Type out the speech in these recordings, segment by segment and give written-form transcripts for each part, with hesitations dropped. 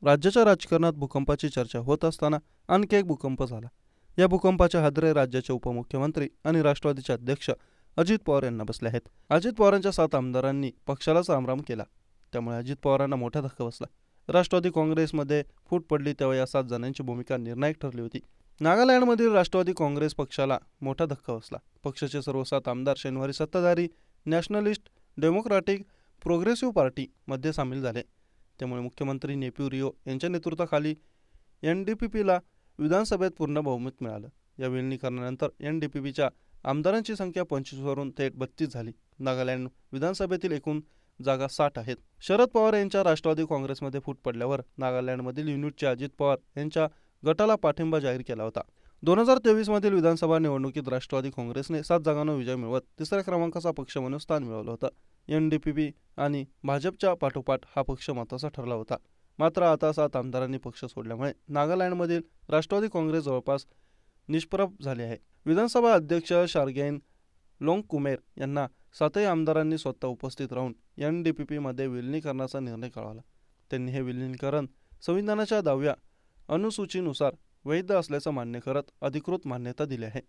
राज्याच्या राजकारणात भूकंपाची चर्चा होत असताना आणखी एक भूकंप झाला. या भूकंपाच्या हादरे राज्याचे उपमुख्यमंत्री आणि राष्ट्रवादीचे अध्यक्ष अजित पवार यांना बसले आहेत. अजित पवारांच्या 7 आमदारांनी पक्षालाच रामराम केला. त्यामुळे अजित पवारांना मोठा धक्का बसला. राष्ट्रवादी काँग्रेसमध्ये फूट पडली तेव्हा या 7 जणांची भूमिका निर्णायक ठरली होती. नागालँडमधील राष्ट्रवादी काँग्रेस पक्षाला मोठा धक्का बसला. पक्षाचे सर्व 7 आमदार शनिवारी सत्ताधारी नॅशनलिस्ट डेमोक्रॅटिक प्रोग्रेसिव्ह पार्टी मध्ये सामील झाले. त्यामुळे मुख्यमंत्री नेफ्यू रिओ यांच्या नेतृत्वाखाली एनडीपीपीला विधानसभेत पूर्ण बहुमत मिळालं. या विलीनीकरणानंतर एनडीपीपीच्या आमदारांची संख्या 25 वरून थेट 32 झाली. नागालँड विधानसभेतील एकूण जागा 60 आहेत. शरद पवार यांच्या राष्ट्रवादी काँग्रेसमध्ये फूट पडल्यावर नागालँडमधील युनिटचे अजित पवार यांच्या गटाला पाठिंबा जाहीर केला होता. 2023 मधील विधानसभा निवडणुकीत राष्ट्रवादी काँग्रेसने 7 जागांवर विजय मिळवत तिसऱ्या क्रमांकाचा पक्ष म्हणून स्थान मिळवलं होतं. एनडीपीपी आणि भाजपच्या पाठोपाठ हा पक्ष महत्त्वाचा ठरला होता. मात्र आता 7 आमदारांनी पक्ष सोडल्यामुळे नागालँडमधील राष्ट्रवादी काँग्रेस जवळपास निष्प्रभ झाले आहे. विधानसभा अध्यक्ष शार्गेन लोंगकुमेर यांना 7ही आमदारांनी स्वतः उपस्थित राहून एनडीपीपीमध्ये विलिनीकरणाचा निर्णय कळवला. त्यांनी हे विलिनीकरण संविधानाच्या 10व्या अनुसूचीनुसार वैध असल्याचं मान्य करत अधिकृत मान्यता दिली आहे.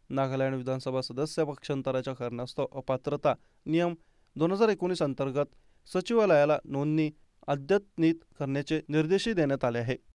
नागालँड विधानसभा सदस्य पक्षांतराच्या कारणास्तव अपात्रता नियम 2019 अंतर्गत सचिवालयाला नोंदणी अद्यतनित करण्याचे निर्देशही देण्यात आले आहे.